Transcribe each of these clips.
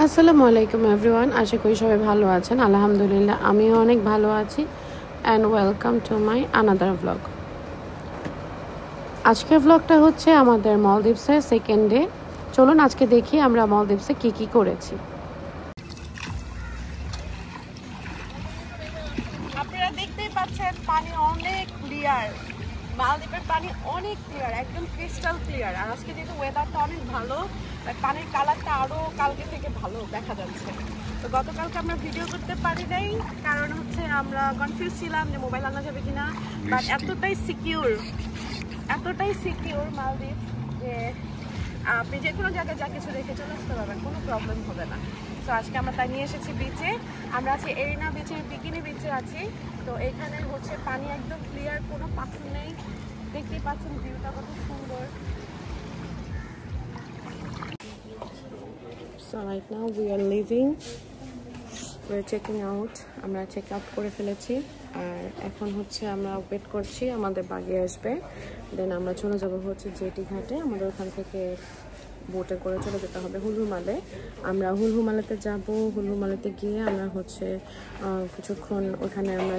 আসসালামু আলাইকুম এভরিওয়ান, আশা করি সবাই ভালো আছেন। আলহামদুলিল্লাহ আমিও অনেক ভালো আছি। And welcome to my another blog. আজকের ব্লগটা হচ্ছে আমাদের মলদ্বীপসের সেকেন্ড ডে। চলুন আজকে দেখি আমরা মলদ্বীপসে কী কী করেছি। আপনারা দেখতেই পাচ্ছেন পানি অনেক ক্লিয়ার, মালদ্বীপের পানি অনেক ক্লিয়ার, একদম ক্রিস্টাল ক্লিয়ার। আর আজকে যেহেতু ওয়েদারটা অনেক ভালো, পানির কালারটা আরও কালকে থেকে ভালো দেখা যাচ্ছে। তো গতকালকে আমরা ভিডিও করতে পারি নাই, কারণ হচ্ছে আমরা কনফিউজ ছিলাম যে মোবাইল আনা যাবে কিনা। বাট এতটাই সিকিউর মালদ্বীপ যে আপনি যে কোনো জায়গায় যা কিছু রেখে চলে আসতে পারবেন, কোনো প্রবলেম হবে না। তো আজকে আমরা তাই নিয়ে এসেছি বিচে। আমরা আছি এরিনা বিচের, বিকিনি বিচে আছি। তো এখানে হচ্ছে পানি একদম ক্লিয়ার, কোনো পাথর নেই। দেখতেই পাচ্ছেন ভিউটা কত সুন্দর। So right now we are leaving. We're checking out. আমরা চেক আউট করে ফেলেছি। আর এখন হচ্ছে আমরা ওয়েট করছি আমাদের বাগে আসবে। দেন আমরা চলে যাব হচ্ছে জেটি ঘাটে। আমাদের ওখান থেকে বোটে করে চলে যেতে হবে হুলহুমালে। আমরা হুলহুমালেতে যাব। হুলহুমালেতে গিয়ে আমরা হচ্ছে কিছুক্ষণ ওখানে আমরা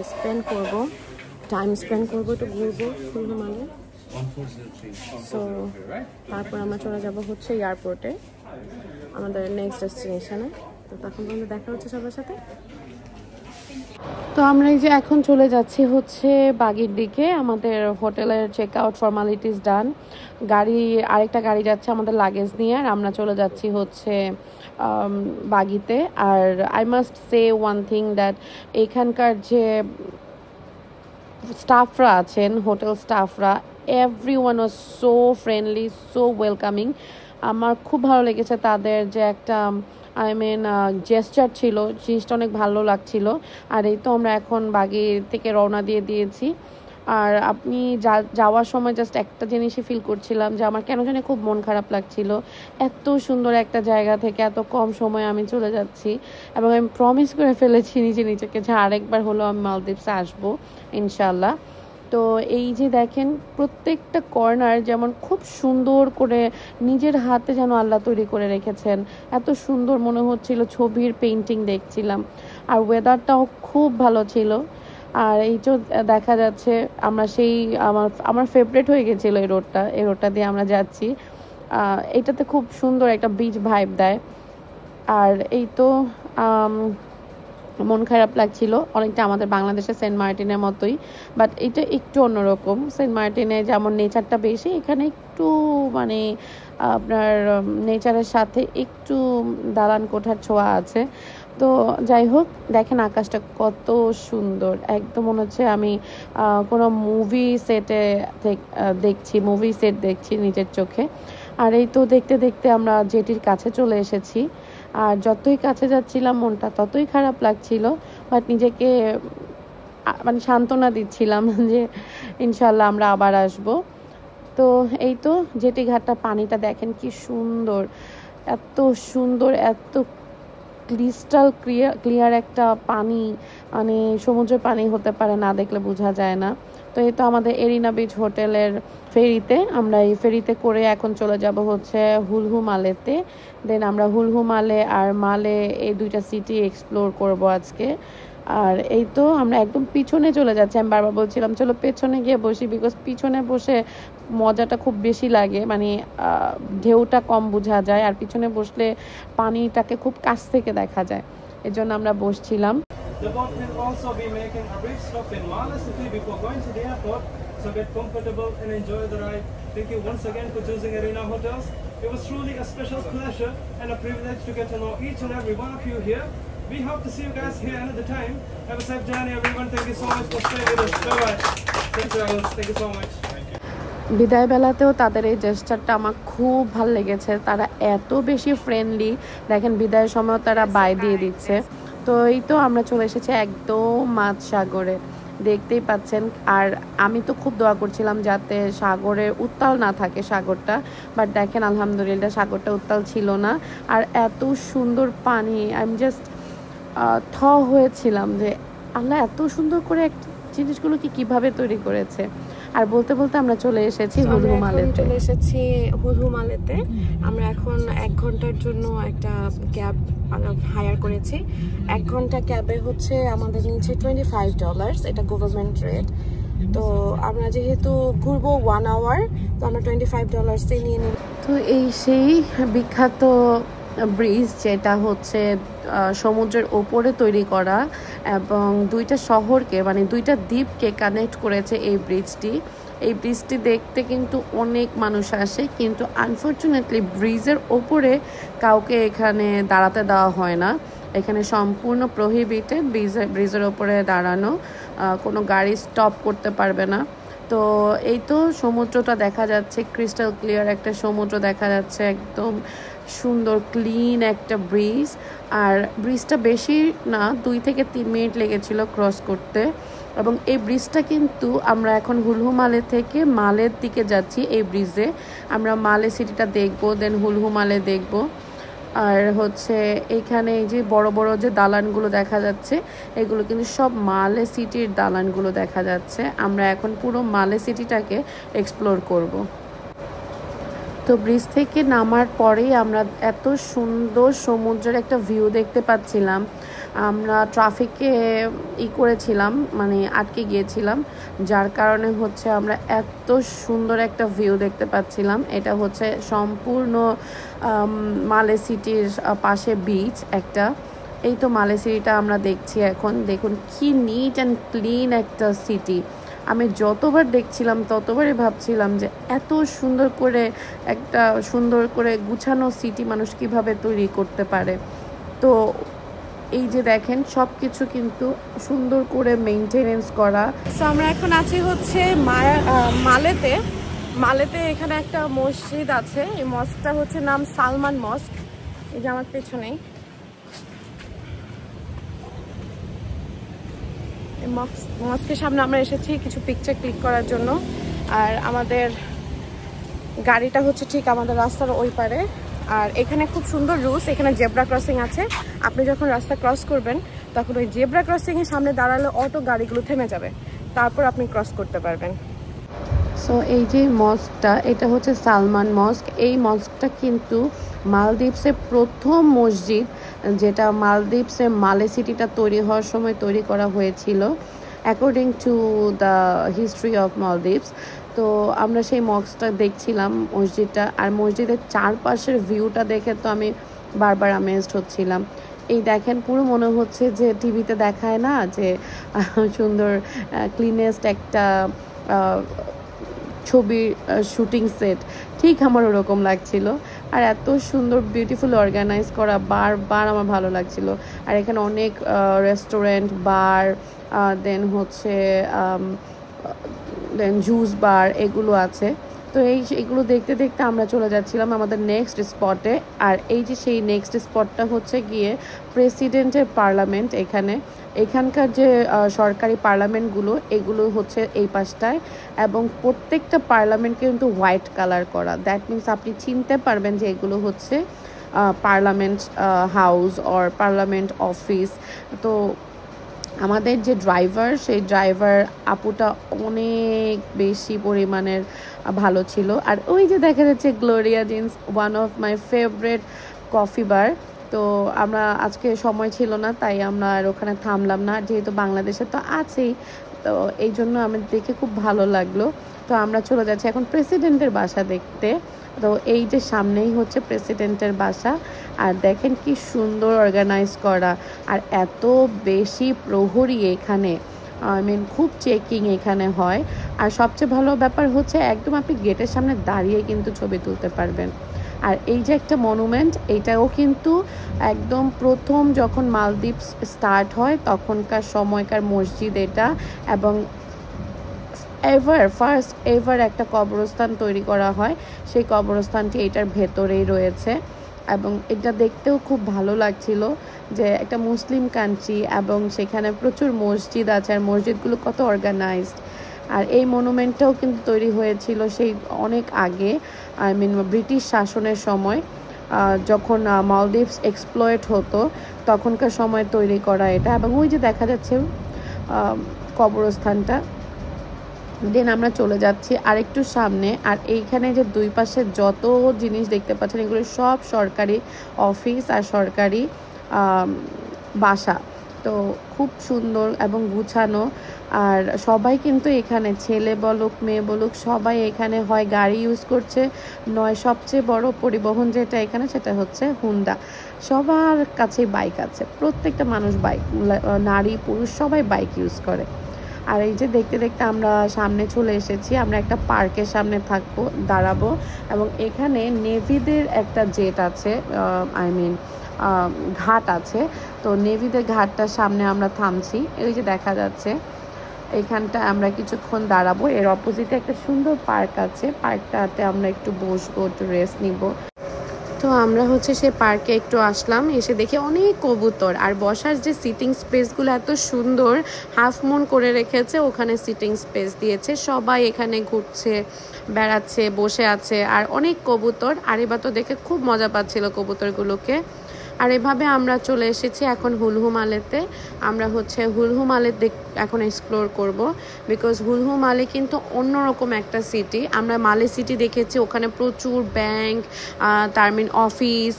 টাইম স্পেন্ড করবো, একটু ঘুরবো হুলহুমালে। সো তারপর আমরা চলে যাব হচ্ছে এয়ারপোর্টে, আমাদের নেক্সট ডেস্টিনেশনে। তো তখন পর্যন্ত দেখা হচ্ছে সবার সাথে। তো আমরা এই যে এখন চলে যাচ্ছি হচ্ছে বাগির দিকে। আমাদের হোটেলের চেক আউট ফর্মালিটিস ডান। আরেকটা গাড়ি যাচ্ছে আমাদের লাগেজ নিয়ে, আর আমরা চলে যাচ্ছি হচ্ছে বাগিতে। আর I must say one thing that এখানকার যে স্টাফরা আছেন, হোটেল স্টাফরা, everyone was so friendly, so welcoming. আমার খুব ভালো লেগেছে তাদের যে একটা জেস্চার ছিল, জিনিসটা অনেক ভালো লাগছিল। আর এই তো আমরা এখন বাগি থেকে রওনা দিয়েছি। আর আপনি যাওয়ার সময় জাস্ট একটা জিনিসই ফিল করছিলাম যে আমার কেন জানি খুব মন খারাপ লাগছিল। এত সুন্দর একটা জায়গা থেকে এত কম সময়ে আমি চলে যাচ্ছি, এবং আমি প্রমিস করে ফেলেছি নিজেকে যে আরেকবার হলেও আমি মালদ্বীপসে আসবো ইনশাল্লাহ। তো এই যে দেখেন প্রত্যেকটা কর্নার যেমন খুব সুন্দর করে নিজের হাতে যেন আল্লাহ তৈরি করে রেখেছেন, এত সুন্দর মনে হচ্ছিল, ছবির পেইন্টিং দেখছিলাম। আর ওয়েদারটাও খুব ভালো ছিল। আর এই তো দেখা যাচ্ছে আমরা আমার ফেভারিট হয়ে গেছিলো এই রোডটা দিয়ে আমরা যাচ্ছি। এটাতে খুব সুন্দর একটা বিচ ভাইব দেয়। আর এই তো মন খারাপ লাগছিল অনেকটা, আমাদের বাংলাদেশের সেন্ট মার্টিনের মতোই, বাট এটা একটু অন্যরকম। সেন্ট মার্টিনে যেমন নেচারটা বেশি, এখানে একটু আপনার নেচারের সাথে একটু দালান কোঠার ছোঁয়া আছে। তো যাই হোক, দেখেন আকাশটা কত সুন্দর, একদম মনে হচ্ছে আমি কোনো মুভি সেট দেখছি নিজের চোখে। আর এই তো দেখতে দেখতে আমরা জেটির কাছে চলে এসেছি। আর যতই কাছে যাচ্ছিলাম মনটা ততই খারাপ লাগছিল, বাট নিজেকে সান্ত্বনা দিচ্ছিলাম যে ইনশাল্লাহ আমরা আবার আসব। তো এই তো জেটি ঘাটটা, পানিটা দেখেন কি সুন্দর, এত সুন্দর, এত ক্রিস্টাল ক্লিয়ার একটা পানি, সমুদ্রের পানি হতে পারে না, দেখলে বোঝা যায় না। তো এই তো আমাদের এরিনা বিচ হোটেলের ফেরিতে, আমরা এই ফেরিতে করে এখন চলে যাব হচ্ছে হুলহুমালেতে। দেন আমরা হুলহুমালে আর মালে এই দুইটা সিটি এক্সপ্লোর করব আজকে। আর এই তো আমরা একদম পিছনে চলে যাচ্ছি। আমি বারবার বলছিলাম চলো পেছনে গিয়ে বসি, বিকজ পিছনে বসে মজাটা খুব বেশি লাগে, ঢেউটা কম বোঝা যায়, আর পিছনে বসলে পানিটাকে খুব কাছ থেকে দেখা যায়। এর জন্য আমরা বসছিলাম। The boat will also be making a brief stop in Mala City before going to the airport, so get comfortable and enjoy the ride. Thank you once again for choosing Arena Hotels. It was truly a special pleasure and a privilege to get to know each and every one of you here. We hope to see you guys here another time. Have a safe journey, everyone. Thank you so much for staying with us. Bye-bye. Thank you so much. বিদায় বেলাতেও তাদের এই জেস্টারটা আমার খুব ভালো লেগেছে। তারা এত বেশি ফ্রেন্ডলি, দেখেন বিদায়ের সময় তারা বাই দিয়ে দিচ্ছে। তো এই তো আমরা চলে এসেছি একদম মাঝ সাগরে, দেখতেই পাচ্ছেন। আর আমি তো খুব দোয়া করছিলাম যাতে সাগরের উত্তাল না থাকে সাগরটা, বাট দেখেন আলহামদুলিল্লাহ সাগরটা উত্তাল ছিল না। আর এত সুন্দর পানি, আমি জাস্ট হয়েছিলাম যে আল্লাহ এত সুন্দর করে জিনিসগুলোকে কিভাবে তৈরি করেছে। আর বলতে বলতে আমরা চলে এসেছি হুলহুমালেতে। আমরা এখন 1 ঘন্টার জন্য একটা ক্যাব হায়ার করেছি। 1 ঘন্টা ক্যাবে হচ্ছে আমাদের নিচে $25, এটা গভর্নমেন্ট রেট। তো আমরা যেহেতু ঘুরবো 1 আওয়ার, তো আমরা $25 নিয়ে নিই। তো এই সেই বিখ্যাত ব্রিজ যেটা হচ্ছে সমুদ্রের ওপরে তৈরি করা এবং দুইটা শহরকে মানে দুইটা দ্বীপকে কানেক্ট করেছে এই ব্রিজটি। এই ব্রিজটি দেখতে কিন্তু অনেক মানুষ আসে, কিন্তু আনফর্চুনেটলি ব্রিজের ওপরে কাউকে এখানে দাঁড়াতে দেওয়া হয় না। এখানে সম্পূর্ণ প্রহিবিটেড ব্রিজের ওপরে দাঁড়ানো, কোনো গাড়ি স্টপ করতে পারবে না। তো এই তো সমুদ্রটা দেখা যাচ্ছে, ক্রিস্টাল ক্লিয়ার একটা সমুদ্র দেখা যাচ্ছে, একদম সুন্দর ক্লিন একটা ব্রিজ। আর ব্রিজটা বেশি না, 2 থেকে 3 মিনিট লেগেছিল ক্রস করতে। এবং এই ব্রিজটা কিন্তু আমরা এখন হুলহু মালে থেকে মালের দিকে যাচ্ছি। এই ব্রিজে আমরা মালে সিটিটা দেখবো, দেন হুলহু মালে দেখবো। আর হচ্ছে এইখানে এই যে বড় বড় যে দালানগুলো দেখা যাচ্ছে, এগুলো কিন্তু সব মালে সিটির দালানগুলো দেখা যাচ্ছে। আমরা এখন পুরো মালে সিটিটাকে এক্সপ্লোর করব। তো ব্রিজ থেকে নামার পরেই আমরা এত সুন্দর সমুদ্রের একটা ভিউ দেখতে পাচ্ছিলাম। আমরা ট্রাফিকে করেছিলাম, মানে আটকে গিয়েছিলাম, যার কারণে হচ্ছে আমরা এত সুন্দর একটা ভিউ দেখতে পাচ্ছিলাম। এটা হচ্ছে সম্পূর্ণ মালে সিটির পাশে বিচ একটা। এই তো মালে সিটিটা আমরা দেখছি এখন। দেখুন কি নিট অ্যান্ড ক্লিন একটা সিটি। আমি যতবার দেখছিলাম ততবারই ভাবছিলাম যে এত সুন্দর করে গুছানো সিটি মানুষ কিভাবে তৈরি করতে পারে। তো এই যে দেখেন সব কিছু কিন্তু সুন্দর করে মেইনটেনেন্স করা। সো আমরা এখন আছি হচ্ছে মালেতে এখানে একটা মসজিদ আছে। এই মস্কটা হচ্ছে নাম সালমান মস্ক। এই যে আমার পেছনেই মস্কের সামনে আমরা এসেছি কিছু পিকচার ক্লিক করার জন্য। আর আমাদের গাড়িটা হচ্ছে ঠিক আমাদের রাস্তার ওই পারে। আর এখানে খুব সুন্দর রুলস, এখানে জেব্রা ক্রসিং আছে। আপনি যখন রাস্তা ক্রস করবেন তখন ওই জেব্রা ক্রসিংয়ের সামনে দাঁড়ালে অটো গাড়িগুলো থেমে যাবে, তারপর আপনি ক্রস করতে পারবেন। সো এই যে মস্কটা, এটা হচ্ছে সালমান মস্ক। এই মস্কটা কিন্তু মালদ্বীপসের প্রথম মসজিদ, যেটা মালদ্বীপসের মালে সিটিটা তৈরি হওয়ার সময় তৈরি করা হয়েছিল according to the history of Maldives. তো আমরা সেই মস্কটা দেখছিলাম, মসজিদটা। আর মসজিদের চারপাশের ভিউটা দেখে তো আমি বারবার আমেজড হচ্ছিলাম। এই দেখেন পুরো মনে হচ্ছে যে টিভিতে দেখায় না যে সুন্দর ক্লিনেস্ট একটা ছবির শুটিং সেট, ঠিক আমার ওরকম লাগছিল। আর এত সুন্দর বিউটিফুল অর্গানাইজ করা, বারবার আমার ভালো লাগছিল। আর এখানে অনেক রেস্টুরেন্ট, বার, দেন হচ্ছে দেন জুস বার, এগুলো আছে। তো এইগুলো দেখতে দেখতে আমরা চলে যাচ্ছিলাম আমাদের নেক্সট স্পটে। আর এই যে সেই নেক্সট স্পটটা হচ্ছে গিয়ে প্রেসিডেন্টের পার্লামেন্ট। এখানকার যে সরকারি পার্লামেন্টগুলো, এগুলো হচ্ছে এই পাশটায়। এবং প্রত্যেকটা পার্লামেন্ট কিন্তু হোয়াইট কালার করা। দ্যাট মিনস আপনি চিনতে পারবেন যে এগুলো হচ্ছে parliament house or parliament office. তো আমাদের যে ড্রাইভার, সেই ড্রাইভার আপুটা অনেক বেশি পরিমাণের ভালো ছিল। আর ওই যে দেখা যাচ্ছে Gloria Jeans, one of my favourite coffee bar. তো আমরা আজকে সময় ছিল না, তাই আমরা আর ওখানে থামলাম না, যেহেতু বাংলাদেশে তো আছেই। তো এই জন্য আমার দেখে খুব ভালো লাগলো। তো আমরা চলে যাচ্ছি এখন প্রেসিডেন্টের বাসা দেখতে। তো এই যে সামনেই হচ্ছে প্রেসিডেন্টের বাসা। আর দেখেন কি সুন্দর অর্গানাইজ করা, আর এত বেশি প্রহরী এখানে। খুব চেকিং এখানে হয়। আর সবচেয়ে ভালো ব্যাপার হচ্ছে একদম আপনি গেটের সামনে দাঁড়িয়ে কিন্তু ছবি তুলতে পারবেন। আর এই যে একটা মনুমেন্ট, এটাও কিন্তু একদম প্রথম যখন মালদ্বীপ স্টার্ট হয় তখনকার সময়কার মসজিদ এটা। এবং ফার্স্ট এভার একটা কবরস্থান তৈরি করা হয়, সেই কবরস্থানটি এটার ভেতরেই রয়েছে। এবং এটা দেখতেও খুব ভালো লাগছিল যে একটা মুসলিম কান্ট্রি এবং সেখানে প্রচুর মসজিদ আছে, আর মসজিদগুলো কত অর্গানাইজড। আর এই মনুমেন্টটাও কিন্তু তৈরি হয়েছিল সেই অনেক আগে, ব্রিটিশ শাসনের সময়, যখন মালদ্বীপস এক্সপ্লয়েট হতো তখনকার সময় তৈরি করা এটা। এবং ওই যে দেখা যাচ্ছে কবরস্থানটা। দেন আমরা চলে যাচ্ছি আরেকটু সামনে। আর এইখানে যে দুই পাশে যত জিনিস দেখতে পাচ্ছেন, এগুলো সব সরকারি অফিস আর সরকারি বাসা। তো খুব সুন্দর এবং গুছানো। আর সবাই কিন্তু এখানে, ছেলে বলুক মেয়ে বলুক, সবাই এখানে হয় গাড়ি ইউজ করছে, নয় সবচেয়ে বড় পরিবহন যেটা এখানে সেটা হচ্ছে হুন্ডা। সবার কাছেই বাইক আছে, প্রত্যেকটা মানুষ বাইক, নারী পুরুষ সবাই বাইক ইউজ করে। আর এই যে দেখতে দেখতে আমরা সামনে চলে এসেছি, আমরা একটা পার্কের সামনে থাকবো, দাঁড়াবো, এবং এখানে নেভিদের একটা জেট আছে, ঘাট আছে। তো নেভিদের ঘাটটার সামনে আমরা থামছি, এই যে দেখা যাচ্ছে এখানটা আমরা কিছুক্ষণ দাঁড়াবো। এর অপোজিটে একটা সুন্দর পার্ক আছে, পার্কটাতে আমরা একটু বসবো, একটু রেস্ট নিব। তো আমরা হচ্ছে সে পার্কে একটু আসলাম, এসে দেখি অনেক কবুতর, আর বসার যে সিটিং স্পেসগুলো এত সুন্দর, হাফ মুন করে রেখেছে, ওখানে সিটিং স্পেস দিয়েছে, সবাই এখানে ঘুরছে, বেড়াচ্ছে, বসে আছে, আর অনেক কবুতর। আর এবার তো দেখে খুব মজা পাচ্ছিল কবুতরগুলোকে। আর এভাবে আমরা চলে এসেছি এখন হুলহু মালেতে। আমরা হচ্ছে হুলহু মালে এখন এক্সপ্লোর করব, বিকজ হুলহু মালে কিন্তু অন্যরকম একটা সিটি। আমরা মালে সিটি দেখেছি, ওখানে প্রচুর bank, Termin office,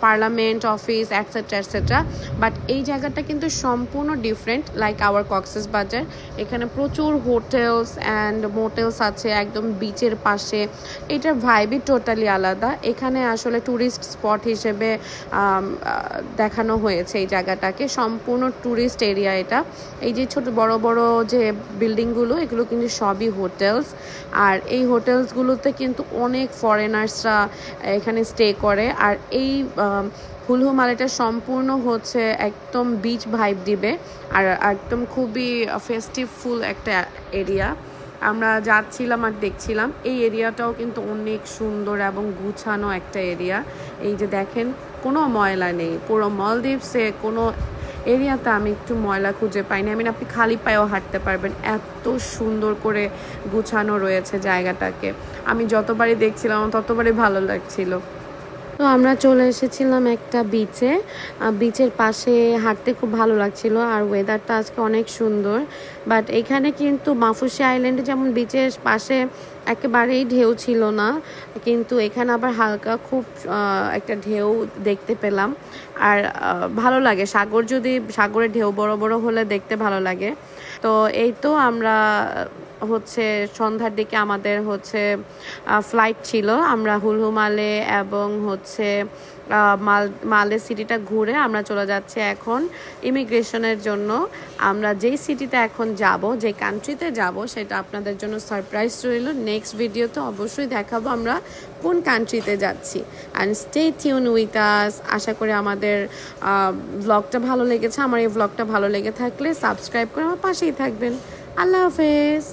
parliament office, etcetera etcetera. But এই জায়গাটা কিন্তু সম্পূর্ণ ডিফারেন্ট, লাইক আওয়ার কক্সেস বাজার। এখানে প্রচুর হোটেলস অ্যান্ড মোটেলস আছে একদম বিচের পাশে। এটার ভাইবই টোটালি আলাদা। এখানে আসলে ট্যুরিস্ট স্পট হিসেবে দেখানো হয়েছে এই জায়গাটাকে, সম্পূর্ণ ট্যুরিস্ট এরিয়া এটা। এই যে ছোট বড় বড় যে বিল্ডিংগুলো, এগুলো কিন্তু সবই হোটেলস। আর এই হোটেলসগুলোতে কিন্তু অনেক ফরেনার্সরা এখানে স্টে করে। আর এই হুলহু মালেটা সম্পূর্ণ হচ্ছে একদম বিচ ভাইব দিবে, আর একদম খুবই ফেস্টিভফুল একটা এরিয়া। আমরা যাচ্ছিলাম আর দেখছিলাম, এই এরিয়াটাও কিন্তু অনেক সুন্দর এবং গুছানো একটা এরিয়া। এই যে দেখেন, কোনো ময়লা নেই। পুরো মলদ্বীপসে কোনো এরিয়াতে আমি একটু ময়লা খুঁজে পাইনি। আপনি খালি পায়েও হাঁটতে পারবেন, এত সুন্দর করে গুছানো রয়েছে জায়গাটাকে। আমি যতবারই দেখছিলাম ততবারই ভালো লাগছিল। তো আমরা চলে এসেছিলাম একটা বিচে, বিচের পাশে হাঁটতে খুব ভালো লাগছিল, আর ওয়েদারটা আজকে অনেক সুন্দর। বাট এখানে কিন্তু মাফুসি আইল্যান্ডে যেমন বিচের পাশে একেবারেই ঢেউ ছিল না, কিন্তু এখানে আবার হালকা খুব একটা ঢেউ দেখতে পেলাম। আর ভালো লাগে, সাগরের ঢেউ বড় বড় হলে দেখতে ভালো লাগে। তো এই তো আমরা হচ্ছে সন্ধ্যার দিকে আমাদের হচ্ছে ফ্লাইট ছিল। আমরা হুলহু মালে এবং হচ্ছে মালে সিটিটা ঘুরে আমরা চলে যাচ্ছি এখন ইমিগ্রেশনের জন্য। আমরা যেই সিটিতে এখন যাব, যে কান্ট্রিতে যাব, সেটা আপনাদের জন্য সারপ্রাইজ রইল। নেক্সট ভিডিওতে অবশ্যই দেখাবো আমরা কোন কান্ট্রিতে যাচ্ছি। And stay tune with us. আশা করি আমাদের ব্লগটা ভালো লেগেছে। আমার এই ব্লগটা ভালো লেগে থাকলে সাবস্ক্রাইব করে আমার পাশেই থাকবেন। আল্লাহ হাফেজ।